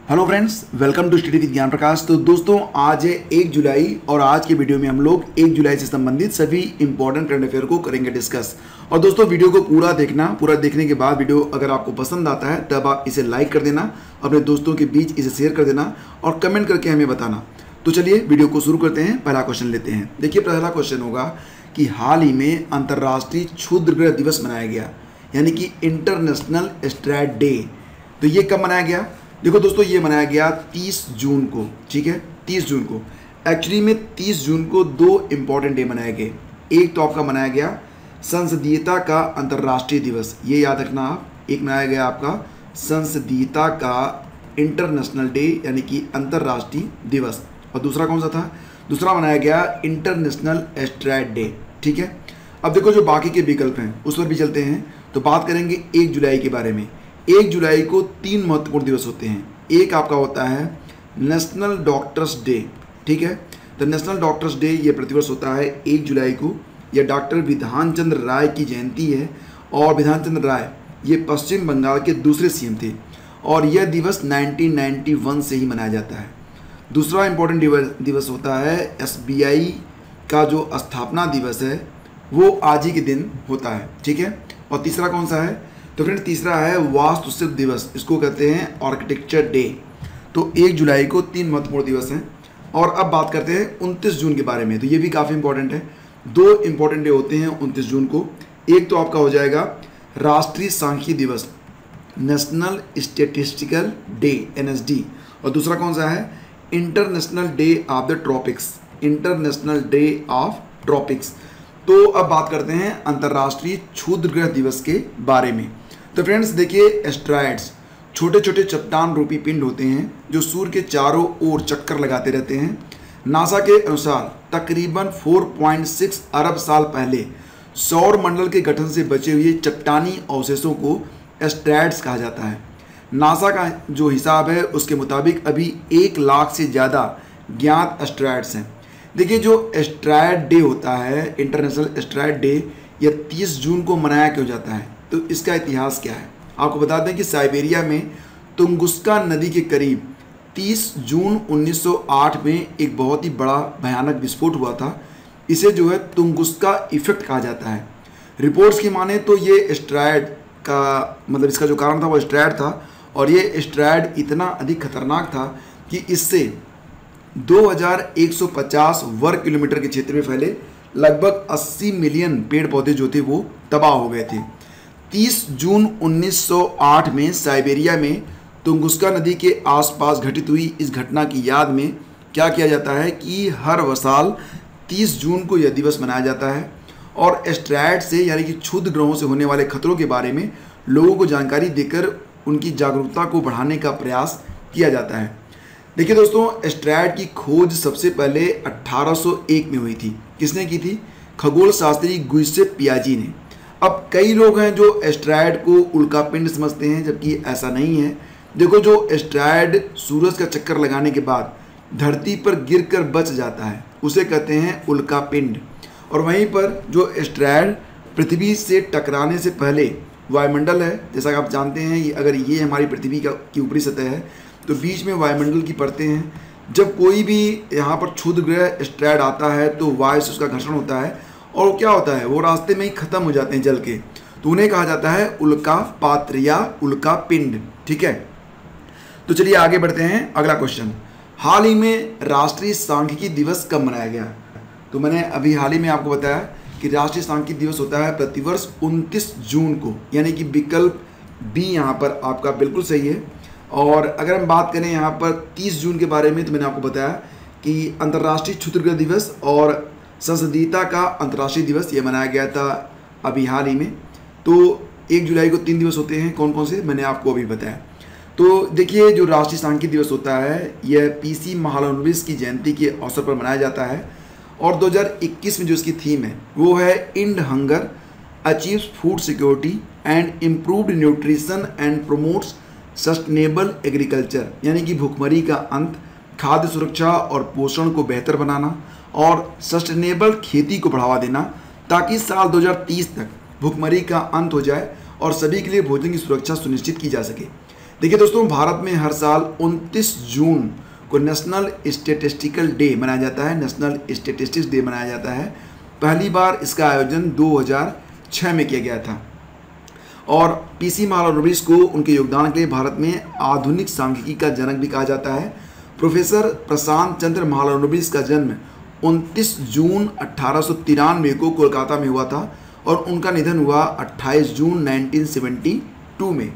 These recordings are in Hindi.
Hello friends, welcome to study with Gyan Prakash. तो दोस्तों, आज है 1 जुलाई और आज के वीडियो में हम लोग 1 जुलाई से संबंधित सभी इंपॉर्टेंट करंट अफेयर को करेंगे डिस्कस। और दोस्तों, वीडियो को पूरा देखना। पूरा देखने के बाद वीडियो अगर आपको पसंद आता है तब आप इसे लाइक कर देना, अपने दोस्तों के बीच इसे शेयर कर देना और कमेंट करके हमें बताना। तो चलिए वीडियो को शुरू करते हैं। पहला क्वेश्चन लेते हैं। देखिए, पहला क्वेश्चन होगा कि हाल ही में अंतर्राष्ट्रीय क्षुद्रग्रह दिवस मनाया गया, यानी कि इंटरनेशनल एस्ट्रैड डे। तो ये कब मनाया गया? देखो दोस्तों, ये मनाया गया 30 जून को। ठीक है, 30 जून को। एक्चुअली में 30 जून को दो इंपॉर्टेंट डे मनाए गए। एक तो आपका मनाया गया संसदीयता का अंतर्राष्ट्रीय दिवस, ये याद रखना आप। एक मनाया गया आपका संसदीयता का इंटरनेशनल डे, यानी कि अंतर्राष्ट्रीय दिवस। और दूसरा कौन सा था? दूसरा मनाया गया इंटरनेशनल एस्ट्रैड डे। ठीक है, अब देखो जो बाकी के विकल्प हैं उस पर भी चलते हैं। तो बात करेंगे 1 जुलाई के बारे में। 1 जुलाई को 3 महत्वपूर्ण दिवस होते हैं। एक आपका होता है नेशनल डॉक्टर्स डे। ठीक है, तो नेशनल डॉक्टर्स डे ये प्रतिवर्ष होता है 1 जुलाई को। यह डॉक्टर विधान चंद्र राय की जयंती है और विधान चंद्र राय ये पश्चिम बंगाल के दूसरे सीएम थे और यह दिवस 1991 से ही मनाया जाता है। दूसरा इंपॉर्टेंट दिवस होता है SBI का जो स्थापना दिवस है वो आज ही के दिन होता है। ठीक है, और तीसरा कौन सा है? तो फ्रेंड, तीसरा है वास्तुशिल्प दिवस, इसको कहते हैं आर्किटेक्चर डे। तो 1 जुलाई को 3 महत्वपूर्ण दिवस हैं। और अब बात करते हैं 29 जून के बारे में। तो ये भी काफ़ी इंपॉर्टेंट है। 2 इंपॉर्टेंट डे होते हैं 29 जून को। एक तो आपका हो जाएगा राष्ट्रीय सांख्यिकी दिवस, नेशनल स्टैटिस्टिकल डे NSD। और दूसरा कौन सा है? International day of the tropics, international day of tropics. तो अब बात करते हैं अंतर्राष्ट्रीय क्षुद्रग्रह दिवस के बारे में। तो फ्रेंड्स देखिए, एस्ट्रॉयड्स छोटे छोटे चट्टान रूपी पिंड होते हैं जो सूर्य के चारों ओर चक्कर लगाते रहते हैं। नासा के अनुसार तकरीबन 4.6 अरब साल पहले सौर मंडल के गठन से बचे हुए चट्टानी अवशेषों को एस्ट्रॉयड्स कहा जाता है। नासा का जो हिसाब है उसके मुताबिक अभी 1 लाख से ज़्यादा ज्ञात एस्ट्रॉयड्स हैं। देखिए, जो एस्ट्रॉयड डे होता है, इंटरनेशनल एस्ट्रॉयड डे, यह 30 जून को मनाया क्यों जाता है? तो इसका इतिहास क्या है आपको बता दें कि साइबेरिया में तुंगुस्का नदी के करीब 30 जून 1908 में एक बहुत ही बड़ा भयानक विस्फोट हुआ था। इसे जो है तुंगुस्का इफेक्ट कहा जाता है। रिपोर्ट्स की माने तो ये एस्ट्रॉयड का मतलब इसका जो कारण था वो एस्ट्रॉयड था और ये एस्ट्रॉयड इतना अधिक खतरनाक था कि इससे 2150 वर्ग किलोमीटर के क्षेत्र में फैले लगभग 80 मिलियन पेड़ पौधे जो थे वो तबाह हो गए थे। 30 जून 1908 में साइबेरिया में तुंगुस्का नदी के आसपास घटित हुई इस घटना की याद में क्या किया जाता है कि हर साल 30 जून को यह दिवस मनाया जाता है और एस्ट्रॉयड से यानी कि क्षुद्र ग्रहों से होने वाले खतरों के बारे में लोगों को जानकारी देकर उनकी जागरूकता को बढ़ाने का प्रयास किया जाता है। देखिए दोस्तों, एस्ट्रॉयड की खोज सबसे पहले 1801 में हुई थी। किसने की थी? खगोल शास्त्री गुइसेप पियाजी ने। अब कई लोग हैं जो एस्ट्रॉयड को उल्कापिंड समझते हैं, जबकि ऐसा नहीं है। देखो, जो एस्ट्रॉयड सूरज का चक्कर लगाने के बाद धरती पर गिरकर बच जाता है उसे कहते हैं उल्कापिंड। और वहीं पर जो एस्ट्रॉयड पृथ्वी से टकराने से पहले वायुमंडल है, जैसा कि आप जानते हैं, अगर ये हमारी पृथ्वी की ऊपरी सतह है तो बीच में वायुमंडल की परतें हैं। जब कोई भी यहाँ पर क्षुद्र ग्रह एस्ट्रॉयड आता है तो वायु से उसका घर्षण होता है और क्या होता है, वो रास्ते में ही खत्म हो जाते हैं जल के। तो उन्हें कहा जाता है उल्कापात्र या उल्कापिंड। ठीक है, तो चलिए आगे बढ़ते हैं। अगला क्वेश्चन, हाल ही में राष्ट्रीय सांख्यिकी दिवस कब मनाया गया? तो मैंने अभी हाल ही में आपको बताया कि राष्ट्रीय सांख्यिकी दिवस होता है प्रतिवर्ष 29 जून को, यानी कि विकल्प बी यहाँ पर आपका बिल्कुल सही है। और अगर हम बात करें यहाँ पर 30 जून के बारे में, तो मैंने आपको बताया कि अंतर्राष्ट्रीय क्षुद्रग्रह दिवस और संसदीयता का अंतर्राष्ट्रीय दिवस ये मनाया गया था अभी हाल ही में। तो 1 जुलाई को 3 दिवस होते हैं। कौन कौन से मैंने आपको अभी बताया। तो देखिए, जो राष्ट्रीय सांख्यिकी दिवस होता है यह PC महालनोबिस की जयंती के अवसर पर मनाया जाता है और 2021 में जो इसकी थीम है वो है end hunger, achieves food security and improved nutrition and promotes sustainable agriculture, यानी कि भूखमरी का अंत, खाद्य सुरक्षा और पोषण को बेहतर बनाना और सस्टेनेबल खेती को बढ़ावा देना ताकि साल 2030 तक भूखमरी का अंत हो जाए और सभी के लिए भोजन की सुरक्षा सुनिश्चित की जा सके। देखिए दोस्तों, भारत में हर साल 29 जून को नेशनल स्टैटिस्टिकल डे मनाया जाता है, नेशनल स्टैटिस्टिक्स डे मनाया जाता है। पहली बार इसका आयोजन 2006 में किया गया था और पीसी महालनोबिस को उनके योगदान के लिए भारत में आधुनिक सांख्यिकी का जनक भी कहा जाता है। प्रोफेसर प्रशांत चंद्र महालनोबिस का जन्म 29 जून 1893 को कोलकाता में हुआ था और उनका निधन हुआ 28 जून 1972 में।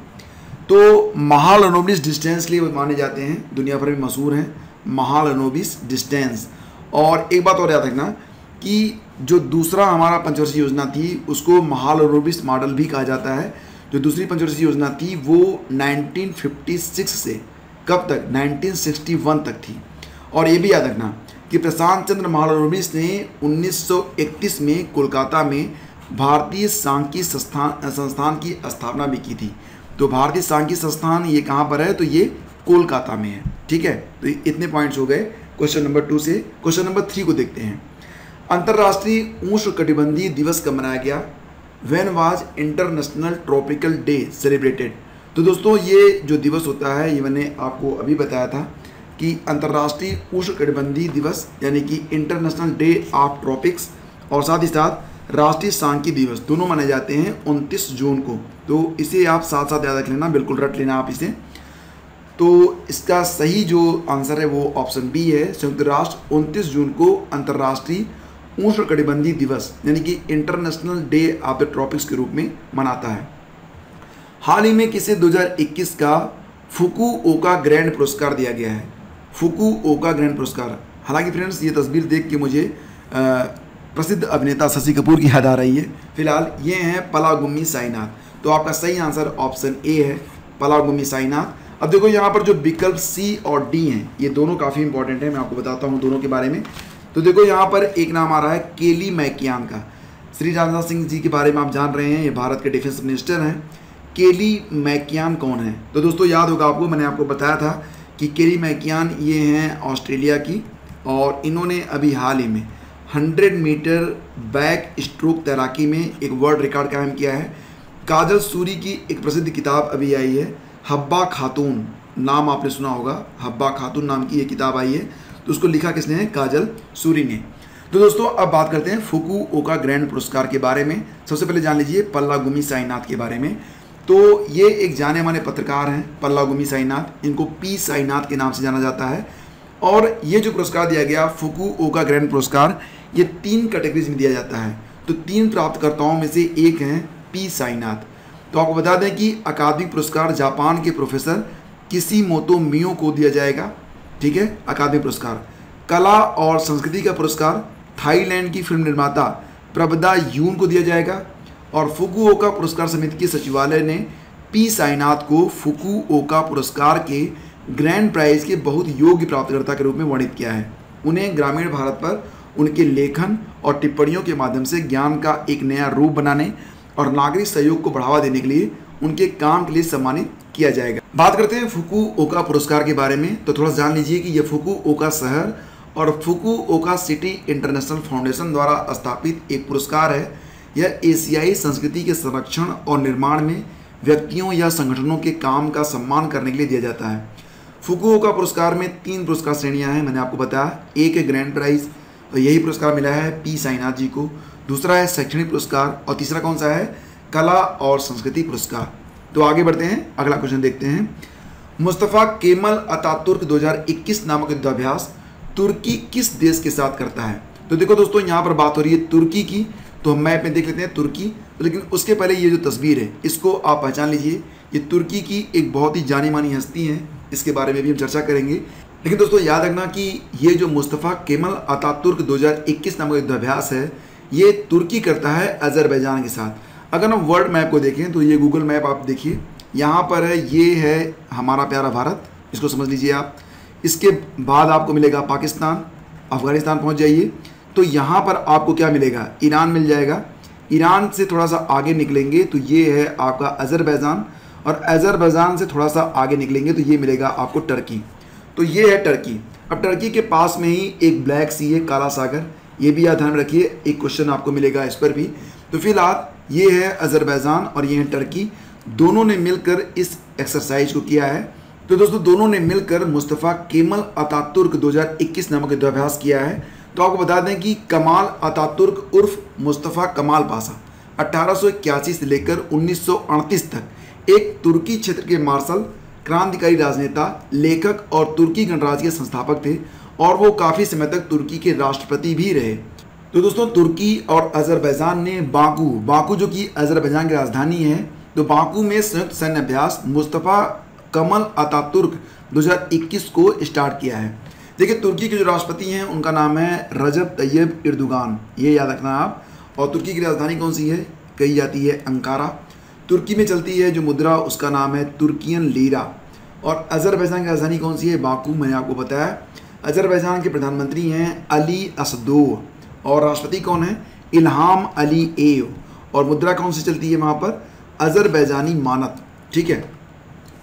तो महालनोबिस डिस्टेंस के लिए माने जाते हैं, दुनिया भर में मशहूर हैं महालनोबिस डिस्टेंस। और एक बात और याद रखना कि जो दूसरा हमारा पंचवर्षीय योजना थी उसको महालनोबिस मॉडल भी कहा जाता है। जो दूसरी पंचवर्षीय योजना थी वो 1956 से कब तक, 1961 तक थी। और ये भी याद रखना कि प्रशांत चंद्र महालनोबिस ने 1931 में कोलकाता में भारतीय सांख्यिकी संस्थान की स्थापना भी की थी। तो भारतीय सांख्यिकी संस्थान ये कहाँ पर है, तो ये कोलकाता में है। ठीक है, तो इतने पॉइंट्स हो गए क्वेश्चन नंबर 2 से। क्वेश्चन नंबर 3 को देखते हैं। अंतर्राष्ट्रीय उष्णकटिबंधीय दिवस कब मनाया गया? When was international tropical day celebrated? तो दोस्तों, ये जो दिवस होता है ये मैंने आपको अभी बताया था कि अंतर्राष्ट्रीय उष्णकटिबंधीय दिवस यानी कि इंटरनेशनल डे ऑफ ट्रॉपिक्स और साथ ही साथ राष्ट्रीय सांख्यिकी दिवस दोनों मनाए जाते हैं 29 जून को। तो इसे आप साथ साथ याद रख लेना, बिल्कुल रट लेना आप इसे। तो इसका सही जो आंसर है वो ऑप्शन बी है। संयुक्त राष्ट्र 29 जून को अंतर्राष्ट्रीय उष्णकटिबंधीय दिवस यानी कि international day of the tropics के रूप में मनाता है। हाल ही में किसे 2021 का फुकुओका ग्रैंड पुरस्कार दिया गया है? फुकुओका ग्रैंड पुरस्कार। हालांकि फ्रेंड्स, ये तस्वीर देख के मुझे प्रसिद्ध अभिनेता शशि कपूर की याद आ रही है। फिलहाल ये हैं पलागुम्मी साईनाथ। तो आपका सही आंसर ऑप्शन ए है, पलागुम्मी साईनाथ। अब देखो यहाँ पर जो विकल्प सी और डी हैं ये दोनों काफ़ी इंपॉर्टेंट है, मैं आपको बताता हूँ दोनों के बारे में। तो देखो यहाँ पर एक नाम आ रहा है केली मैकियान का। श्री राजनाथ सिंह जी के बारे में आप जान रहे हैं, ये भारत के डिफेंस मिनिस्टर हैं। केली मैकियान कौन है? तो दोस्तों याद होगा आपको, मैंने आपको बताया था कि केली मैकियान ये हैं ऑस्ट्रेलिया की और इन्होंने अभी हाल ही में 100 मीटर बैक स्ट्रोक तैराकी में एक वर्ल्ड रिकॉर्ड कायम किया है। काजल सूरी की एक प्रसिद्ध किताब अभी आई है, हब्बा खातून, नाम आपने सुना होगा, हब्बा खातून नाम की ये किताब आई है। तो उसको लिखा किसने है? काजल सूरी ने। तो दोस्तों अब बात करते हैं फुकुओका ग्रैंड पुरस्कार के बारे में। सबसे पहले जान लीजिए पलागुम्मी साईनाथ के बारे में। तो ये एक जाने माने पत्रकार हैं पलागुम्मी साईनाथ, इनको पी साईनाथ के नाम से जाना जाता है। और ये जो पुरस्कार दिया गया फुकुओका ग्रैंड पुरस्कार, ये 3 कैटेगरीज में दिया जाता है। तो 3 प्राप्तकर्ताओं में से एक हैं पी साईनाथ। तो आपको बता दें कि अकादमिक पुरस्कार जापान के प्रोफेसर किशिमोतो मियो को दिया जाएगा। ठीक है, अकादमिक पुरस्कार। कला और संस्कृति का पुरस्कार थाईलैंड की फिल्म निर्माता प्रबदा यून को दिया जाएगा। और फुकुओका पुरस्कार समिति के सचिवालय ने पी साईनाथ को फुकुओका पुरस्कार के ग्रैंड प्राइज के बहुत योग्य प्राप्तकर्ता के रूप में वर्णित किया है। उन्हें ग्रामीण भारत पर उनके लेखन और टिप्पणियों के माध्यम से ज्ञान का एक नया रूप बनाने और नागरिक सहयोग को बढ़ावा देने के लिए उनके काम के लिए सम्मानित किया जाएगा। बात करते हैं फुकुओका पुरस्कार के बारे में। तो थोड़ा जान लीजिए कि यह फुकुओका शहर और फुकुओका सिटी इंटरनेशनल फाउंडेशन द्वारा स्थापित एक पुरस्कार है। यह एशियाई संस्कृति के संरक्षण और निर्माण में व्यक्तियों या संगठनों के काम का सम्मान करने के लिए दिया जाता है। फुकुओका पुरस्कार में 3 पुरस्कार श्रेणियां हैं, मैंने आपको बताया। एक है ग्रैंड प्राइज, तो यही पुरस्कार मिला है पी साईनाथ जी को। दूसरा है शैक्षणिक पुरस्कार और तीसरा कौन सा है? कला और संस्कृति पुरस्कार। तो आगे बढ़ते हैं, अगला क्वेश्चन देखते हैं। मुस्तफ़ा केमल अतातुर्क 2021 नामक युद्धाभ्यास तुर्की किस देश के साथ करता है? तो देखो दोस्तों, यहाँ पर बात हो रही है तुर्की की, तो हम मैप में देख लेते हैं तुर्की। लेकिन उसके पहले ये जो तस्वीर है इसको आप पहचान लीजिए, ये तुर्की की एक बहुत ही जानी मानी हस्ती है, इसके बारे में भी हम चर्चा करेंगे। लेकिन दोस्तों याद रखना कि ये जो मुस्तफ़ा केमल अतातुर्क 2021 नामक युद्धाभ्यास है ये तुर्की करता है अजरबैजान के साथ। अगर हम वर्ल्ड मैप को देखें तो ये गूगल मैप आप देखिए, यहाँ पर है, ये है हमारा प्यारा भारत, इसको समझ लीजिए आप। इसके बाद आपको मिलेगा पाकिस्तान, अफगानिस्तान पहुँच जाइए तो यहाँ पर आपको क्या मिलेगा? ईरान मिल जाएगा। ईरान से थोड़ा सा आगे निकलेंगे तो ये है आपका अजरबैजान, और अजरबैजान से थोड़ा सा आगे निकलेंगे तो ये मिलेगा आपको टर्की। तो ये है टर्की। अब टर्की के पास में ही एक ब्लैक सी है, काला सागर, ये भी याद ध्यान रखिए, एक क्वेश्चन आपको मिलेगा इस पर भी। तो फिलहाल ये है अजरबैजान और ये है टर्की, दोनों ने मिलकर इस एक्सरसाइज को किया है। तो दोस्तों दोनों ने मिलकर मुस्तफ़ा केमल अतातुर्क 2021 नामक युद्धाभ्यास किया है। तो आपको बता दें कि कमाल अतातुर्क उर्फ मुस्तफ़ा कमाल पाशा 1881 से लेकर 1938 तक एक तुर्की क्षेत्र के मार्शल, क्रांतिकारी राजनेता, लेखक और तुर्की गणराज्य के संस्थापक थे और वो काफ़ी समय तक तुर्की के राष्ट्रपति भी रहे। तो दोस्तों तुर्की और अजरबैजान ने बाकू जो कि अजरबैजान की राजधानी है, तो बाकू में संयुक्त सैन्य अभ्यास मुस्तफ़ा कमल अतातुर्क 2021 को स्टार्ट किया है। देखिए तुर्की के जो राष्ट्रपति हैं उनका नाम है रजब तैयब एर्दोगान, ये याद रखना आप। और तुर्की की राजधानी कौन सी है, कही जाती है अंकारा। तुर्की में चलती है जो मुद्रा उसका नाम है तुर्कियन लीरा। और अजरबैजान की राजधानी कौन सी है, बाकू, मैंने आपको बताया। अजरबैजान के प्रधानमंत्री हैं अली असदोव और राष्ट्रपति कौन है, इल्हाम अलीएव। और मुद्रा कौन सी चलती है वहाँ पर, अजरबैजानी मानत। ठीक है,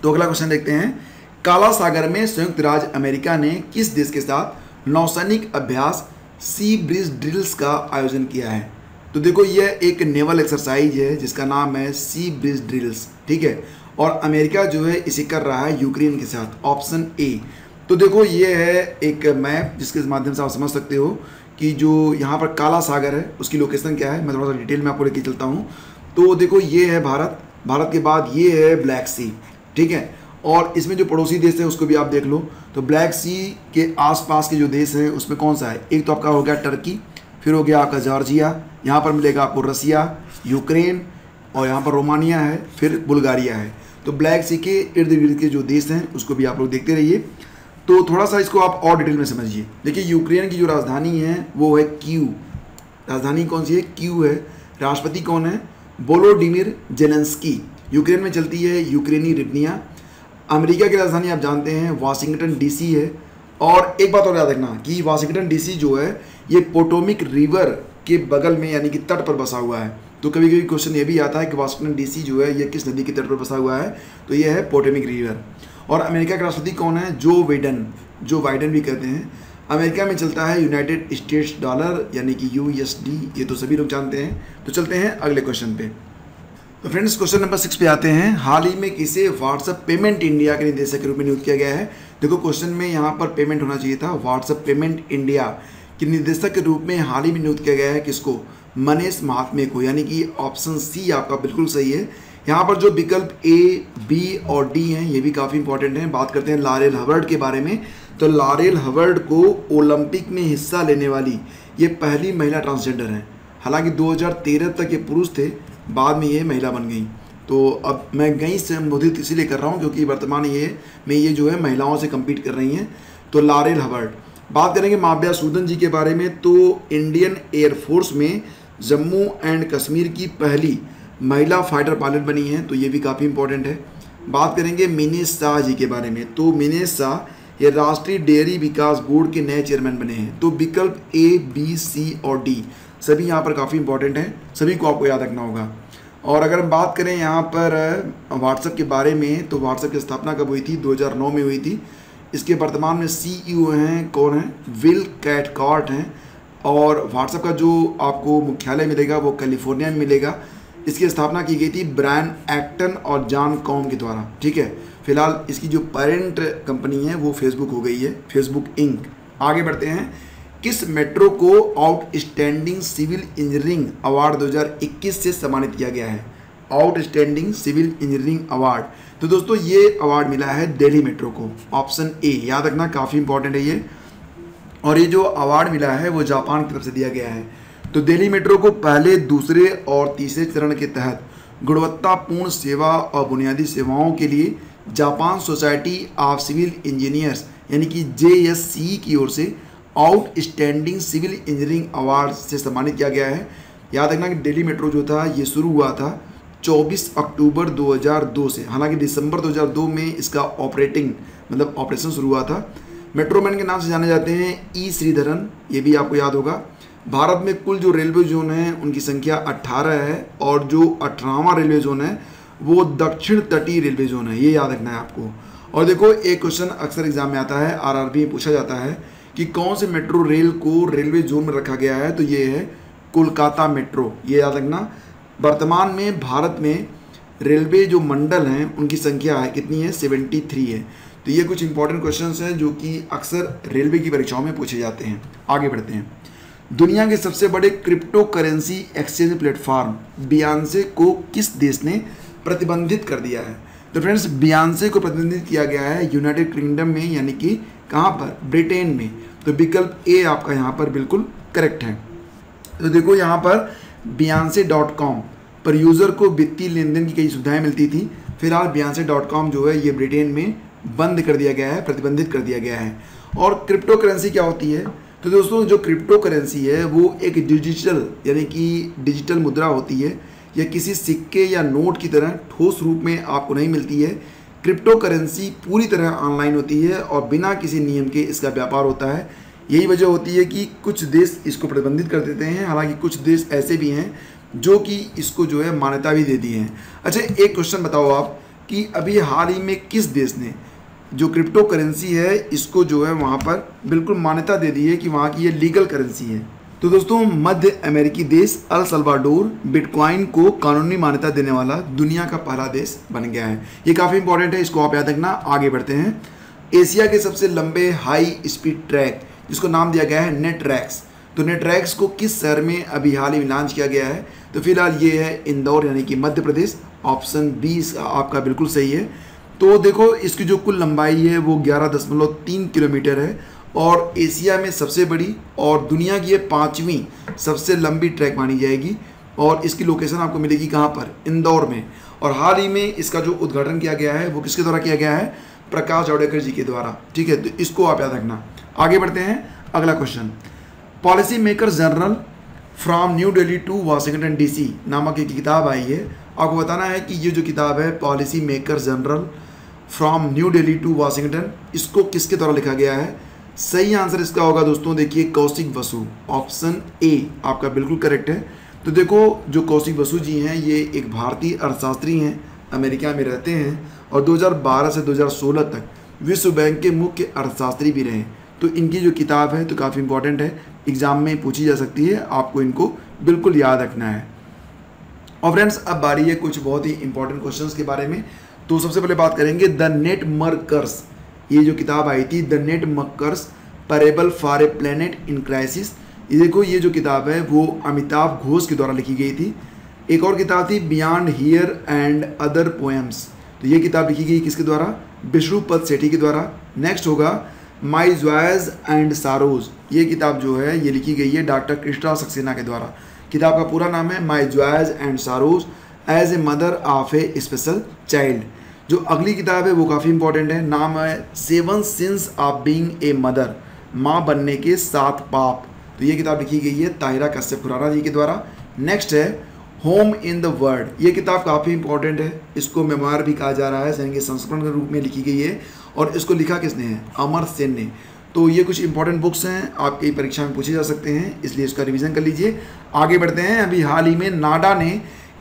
तो अगला क्वेश्चन देखते हैं। काला सागर में संयुक्त राज्य अमेरिका ने किस देश के साथ नौसैनिक अभ्यास सी ब्रिज ड्रिल्स का आयोजन किया है। तो देखो यह एक नेवल एक्सरसाइज है जिसका नाम है सी ब्रिज ड्रिल्स। ठीक है, और अमेरिका जो है इसे कर रहा है यूक्रेन के साथ, ऑप्शन ए। तो देखो ये है एक मैप जिसके माध्यम से आप समझ सकते हो कि जो यहाँ पर काला सागर है उसकी लोकेशन क्या है। मैं थोड़ा सा डिटेल में आपको लेके चलता हूँ। तो देखो ये है भारत, भारत के बाद ये है ब्लैक सी। ठीक है, और इसमें जो पड़ोसी देश है उसको भी आप देख लो। तो ब्लैक सी के आसपास के जो देश हैं उसमें कौन सा है, एक तो आपका हो गया टर्की, फिर हो गया आपका जॉर्जिया, यहाँ पर मिलेगा आपको रसिया, यूक्रेन, और यहाँ पर रोमानिया है, फिर बुल्गारिया है। तो ब्लैक सी के इर्द गिर्द के जो देश हैं उसको भी आप लोग देखते रहिए। तो थोड़ा सा इसको आप और डिटेल में समझिए। देखिए यूक्रेन की जो राजधानी है वो है कीव। राजधानी कौन सी है, कीव है। राष्ट्रपति कौन है, वोलोडिमिर जेलेंस्की। यूक्रेन में चलती है यूक्रेनी रिवनिया। अमेरिका की राजधानी आप जानते हैं वाशिंगटन डीसी है। और एक बात और याद रखना कि वाशिंगटन डीसी जो है ये पोटोमिक रिवर के बगल में यानी कि तट पर बसा हुआ है। तो कभी कभी क्वेश्चन ये भी आता है कि वाशिंगटन डीसी जो है ये किस नदी के तट पर बसा हुआ है, तो ये है पोटोमिक रिवर। और अमेरिका के राष्ट्रपति कौन है, जो बाइडन भी कहते हैं। अमेरिका में चलता है यूनाइटेड स्टेट्स डॉलर यानी कि यूएसडी, ये तो सभी लोग जानते हैं। तो चलते हैं अगले क्वेश्चन पे। तो फ्रेंड्स क्वेश्चन नंबर 6 पे आते हैं। हाल ही में किसे व्हाट्सएप पेमेंट इंडिया के निदेशक के रूप में नियुक्त किया गया है। देखो क्वेश्चन में यहाँ पर पेमेंट होना चाहिए था, व्हाट्सएप पेमेंट इंडिया के निदेशक के रूप में हाल ही में नियुक्त किया गया है किसको, मनीष महात्मे को, यानी कि ऑप्शन सी आपका बिल्कुल सही है। यहाँ पर जो विकल्प ए, बी और डी हैं ये भी काफ़ी इंपॉर्टेंट हैं। बात करते हैं लॉरेल हवर्ड के बारे में। तो लॉरेल हवर्ड को ओलंपिक में हिस्सा लेने वाली ये पहली महिला ट्रांसजेंडर हैं। हालांकि 2013 तक ये पुरुष थे, बाद में ये महिला बन गई। तो अब मैं गई से संबोधित इसीलिए कर रहा हूँ क्योंकि वर्तमान ये जो है महिलाओं से कम्पीट कर रही हैं। तो लॉरेल हवर्ड। बात करेंगे माव्या सूदन जी के बारे में। तो इंडियन एयरफोर्स में जम्मू एंड कश्मीर की पहली महिला फाइटर पायलट बनी हैं, तो ये भी काफ़ी इंपॉर्टेंट है। बात करेंगे मिनेश शाह जी के बारे में। तो मिनेश शाह ये राष्ट्रीय डेयरी विकास बोर्ड के नए चेयरमैन बने हैं। तो विकल्प ए, बी, सी और डी सभी यहाँ पर काफ़ी इंपॉर्टेंट हैं, सभी को आपको याद रखना होगा। और अगर हम बात करें यहाँ पर व्हाट्सएप के बारे में, तो व्हाट्सएप की स्थापना कब हुई थी, 2009 में हुई थी। इसके वर्तमान में सीईओ हैं कौन हैं, विल कैथकार्ट हैं। और व्हाट्सएप का जो आपको मुख्यालय मिलेगा वो कैलिफोर्निया में मिलेगा। इसकी स्थापना की गई थी ब्रायन एक्टन और जॉन कॉम के द्वारा। ठीक है, फिलहाल इसकी जो पेरेंट कंपनी है वो फेसबुक हो गई है, फेसबुक इंक। आगे बढ़ते हैं। किस मेट्रो को आउटस्टैंडिंग सिविल इंजीनियरिंग अवार्ड 2021 से सम्मानित किया गया है, आउटस्टैंडिंग सिविल इंजीनियरिंग अवार्ड। तो दोस्तों ये अवार्ड मिला है दिल्ली मेट्रो को, ऑप्शन ए। याद रखना काफ़ी इंपॉर्टेंट है ये। और ये जो अवार्ड मिला है वो जापान की तरफ से दिया गया है। तो दिल्ली मेट्रो को पहले, दूसरे और तीसरे चरण के तहत गुणवत्तापूर्ण सेवा और बुनियादी सेवाओं के लिए Japan society of civil engineers यानी कि JSCE की ओर से आउटस्टैंडिंग सिविल इंजीनियरिंग अवार्ड से सम्मानित किया गया है। याद रखना कि दिल्ली मेट्रो जो था ये शुरू हुआ था 24 अक्टूबर 2002 से। हालांकि दिसंबर 2002 में इसका ऑपरेशन शुरू हुआ था। मेट्रोमैन के नाम से जाने जाते हैं ई श्रीधरन, ये भी आपको याद होगा। भारत में कुल जो रेलवे जोन है उनकी संख्या 18 है और जो 18वां रेलवे जोन है वो दक्षिण तटीय रेलवे जोन है, ये याद रखना है आपको। और देखो एक क्वेश्चन अक्सर एग्जाम में आता है, RRB में पूछा जाता है कि कौन से मेट्रो रेल को रेलवे जोन में रखा गया है, तो ये है कोलकाता मेट्रो, ये याद रखना। वर्तमान में भारत में रेलवे जो मंडल हैं उनकी संख्या है कितनी है, 73 है। तो ये कुछ इंपॉर्टेंट क्वेश्चंस हैं जो कि अक्सर रेलवे की परीक्षाओं में पूछे जाते हैं। आगे बढ़ते हैं। दुनिया के सबसे बड़े crypto currency exchange platform Beyonce को किस देश ने प्रतिबंधित कर दिया है? तो फ्रेंड्स, बियॉन्से को प्रतिबंधित किया गया है यूनाइटेड किंगडम में, यानी कि कहाँ पर, ब्रिटेन में। तो विकल्प ए आपका यहाँ पर बिल्कुल करेक्ट है। तो देखो यहाँ पर Beyonce.com पर यूज़र को वित्तीय लेन देन की कई सुविधाएं मिलती थी। फिलहाल Beyonce.com जो है ये ब्रिटेन में बंद कर दिया गया है, प्रतिबंधित कर दिया गया है। और क्रिप्टो करेंसी क्या होती है? तो दोस्तों, जो क्रिप्टो करेंसी है वो एक डिजिटल यानी कि डिजिटल मुद्रा होती है। यह किसी सिक्के या नोट की तरह ठोस रूप में आपको नहीं मिलती है। क्रिप्टो करेंसी पूरी तरह ऑनलाइन होती है और बिना किसी नियम के इसका व्यापार होता है। यही वजह होती है कि कुछ देश इसको प्रतिबंधित कर देते हैं, हालांकि कुछ देश ऐसे भी हैं जो कि इसको जो है मान्यता भी दे दी है। अच्छा, एक क्वेश्चन बताओ आप कि अभी हाल ही में किस देश ने जो क्रिप्टो करेंसी है इसको जो है वहाँ पर बिल्कुल मान्यता दे दी है कि वहाँ की ये लीगल करेंसी है? तो दोस्तों, मध्य अमेरिकी देश अल सल्वाडोर बिटकॉइन को कानूनी मान्यता देने वाला दुनिया का पहला देश बन गया है। ये काफ़ी इंपॉर्टेंट है, इसको आप याद रखना। आगे बढ़ते हैं। एशिया के सबसे लंबे हाई स्पीड ट्रैक जिसको नाम दिया गया है नेटरैक्स, तो नेटरैक्स को किस शहर में अभी हाल ही में लॉन्च किया गया है? तो फिलहाल ये है इंदौर यानी कि मध्य प्रदेश। ऑप्शन बी आपका बिल्कुल सही है। तो देखो, इसकी जो कुल लंबाई है वो 11.3 किलोमीटर है और एशिया में सबसे बड़ी और दुनिया की ये 5वीं सबसे लंबी ट्रैक मानी जाएगी। और इसकी लोकेशन आपको मिलेगी कहाँ पर? इंदौर में। और हाल ही में इसका जो उद्घाटन किया गया है वो किसके द्वारा किया गया है? प्रकाश जावड़ेकर जी के द्वारा। ठीक है, तो इसको आप याद रखना। आगे बढ़ते हैं। अगला question, policy maker general from New Delhi to Washington DC नामक एक किताब आई है। आपको बताना है कि ये जो किताब है policy maker general from New Delhi to Washington, इसको किसके द्वारा लिखा गया है? सही आंसर इसका होगा दोस्तों, देखिए कौशिक बसु। ऑप्शन ए आपका बिल्कुल करेक्ट है। तो देखो, जो कौशिक बसु जी हैं ये एक भारतीय अर्थशास्त्री हैं, अमेरिका में रहते हैं और 2012 से 2016 तक विश्व बैंक के मुख्य अर्थशास्त्री भी रहे। तो इनकी जो किताब है तो काफ़ी इंपॉर्टेंट है, एग्जाम में पूछी जा सकती है, आपको इनको बिल्कुल याद रखना है। और फ्रेंड्स, अब बारी है कुछ बहुत ही इंपॉर्टेंट क्वेश्चंस के बारे में। तो सबसे पहले बात करेंगे द नेटमर्कर्स, ये जो किताब आई थी the Nutmeg's Curse parable for a planet in crisis. ये देखो, ये जो किताब है वो अमिताभ घोष के द्वारा लिखी गई थी। एक और किताब थी beyond here and other poems, तो ये किताब लिखी गई किसके द्वारा? विष्णुपद सेठी के द्वारा। नेक्स्ट होगा माई जॉयज एंड सारोज, ये किताब जो है ये लिखी गई है डॉक्टर कृष्णा सक्सेना के द्वारा। किताब का पूरा नाम है my joys and sorrows as a mother of a special child. जो अगली किताब है वो काफ़ी इंपॉर्टेंट है, नाम है 7 since of being a mother, माँ बनने के 7 पाप। तो ये किताब लिखी गई है ताहिरा कश्यप खुराना जी के द्वारा। नेक्स्ट है होम इन द वर्ल्ड, ये किताब काफ़ी इंपॉर्टेंट है, इसको मेमोयर भी कहा जा रहा है, यानी कि संस्करण के रूप में लिखी गई है और इसको लिखा किसने है? अमर सेन ने। तो ये कुछ इंपॉर्टेंट बुक्स हैं, आपकी परीक्षा में पूछे जा सकते हैं, इसलिए इसका रिवीजन कर लीजिए। आगे बढ़ते हैं। अभी हाल ही में नाडा ने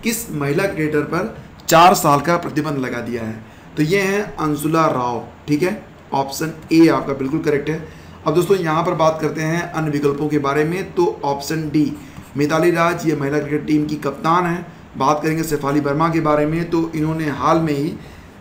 किस महिला क्रिकेटर पर 4 साल का प्रतिबंध लगा दिया है? तो ये हैं अंशुला राव। ठीक है, ऑप्शन ए आपका बिल्कुल करेक्ट है। अब दोस्तों यहाँ पर बात करते हैं अन्य विकल्पों के बारे में। तो ऑप्शन डी मिताली राज, ये महिला क्रिकेट टीम की कप्तान है। बात करेंगे शेफाली वर्मा के बारे में, तो इन्होंने हाल में ही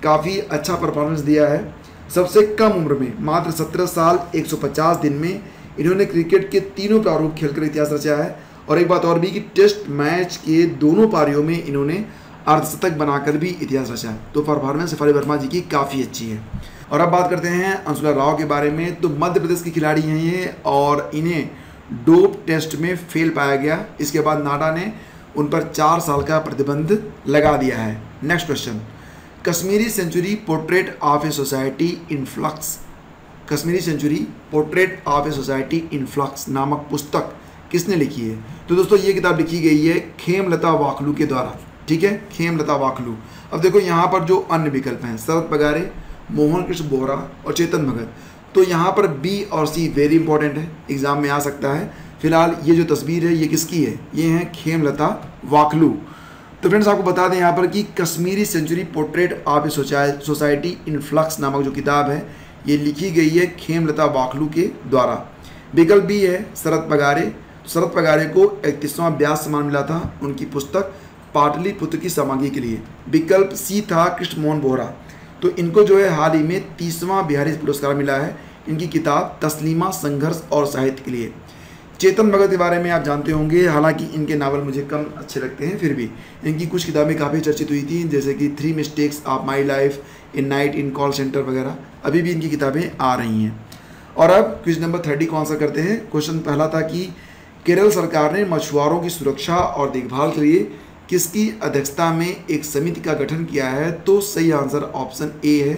काफ़ी अच्छा परफॉर्मेंस दिया है। सबसे कम उम्र में मात्र 17 साल 150 दिन में इन्होंने क्रिकेट के तीनों प्रारूप खेलकर इतिहास रचा है। और एक बात और भी कि टेस्ट मैच के दोनों पारियों में इन्होंने अर्धशतक बनाकर भी इतिहास रचा है। तो परफॉर्मेंस शेफाली वर्मा जी की काफ़ी अच्छी है। और अब बात करते हैं अंशुला राव के बारे में। तो मध्य प्रदेश की खिलाड़ी हैं ये और इन्हें डोप टेस्ट में फेल पाया गया। इसके बाद नाडा ने उन पर 4 साल का प्रतिबंध लगा दिया है। Next question, Kashmiri century portrait of a society in flux, Kashmiri century portrait of a society in flux नामक पुस्तक किसने लिखी है? तो दोस्तों ये किताब लिखी गई है खेमलता वाखलू के द्वारा। ठीक है, खेमलता वाखलू। अब देखो यहाँ पर जो अन्य विकल्प हैं शरद पगारे, मोहन कृष्ण बोहरा और चेतन भगत, तो यहाँ पर बी और सी वेरी इंपॉर्टेंट है, एग्जाम में आ सकता है। फिलहाल ये जो तस्वीर है ये किसकी है? ये है खेमलता वाखलू। तो फ्रेंड्स आपको बता दें यहाँ पर कि Kashmiri century portrait of a society in flux नामक जो किताब है ये लिखी गई है खेमलता वाखलू के द्वारा। विकल्प बी है शरद पगारे। शरद पगारे को 31वां व्यास सम्मान मिला था उनकी पुस्तक पाटलिपुत्र की सामग्री के लिए। विकल्प सी था कृष्ण मोहन बोहरा। तो इनको जो है हाल ही में 30वां बिहारी पुरस्कार मिला है इनकी किताब तस्लीमा संघर्ष और साहित्य के लिए। चेतन भगत के बारे में आप जानते होंगे, हालांकि इनके नावल मुझे कम अच्छे लगते हैं, फिर भी इनकी कुछ किताबें काफ़ी चर्चित हुई थी, जैसे कि 3 mistakes of my life, in night in call centre वगैरह। अभी भी इनकी किताबें आ रही हैं। और अब क्वेश्चन नंबर 30 को आंसर करते हैं। क्वेश्चन पहला था कि केरल सरकार ने मछुआरों की सुरक्षा और देखभाल के लिए किसकी अध्यक्षता में एक समिति का गठन किया है? तो सही आंसर ऑप्शन ए है,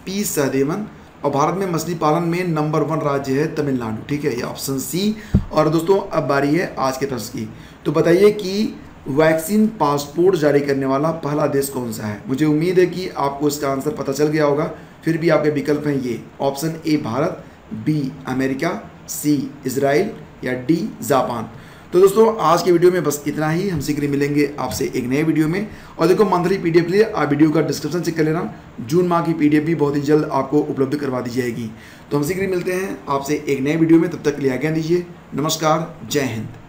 पी सहदेवन। और भारत में मछली पालन में नंबर 1 राज्य है तमिलनाडु। ठीक है, ये ऑप्शन सी। और दोस्तों अब बारी है आज के प्रश्न की। तो बताइए कि वैक्सीन पासपोर्ट जारी करने वाला पहला देश कौन सा है? मुझे उम्मीद है कि आपको इसका आंसर पता चल गया होगा। फिर भी आपके विकल्प हैं ये, option A Bharat, B America, C Israel या डी जापान। तो दोस्तों आज की वीडियो में बस इतना ही। हम शीघ्र मिलेंगे आपसे एक नए वीडियो में। और देखो मंथली पीडीएफ के लिए आप वीडियो का डिस्क्रिप्शन चेक कर लेना। जून माह की पीडीएफ भी बहुत ही जल्द आपको उपलब्ध करवा दी जाएगी। तो हम शीघ्र मिलते हैं आपसे एक नए वीडियो में। तब तक के लिए आज्ञा दीजिए। नमस्कार, जय हिंद।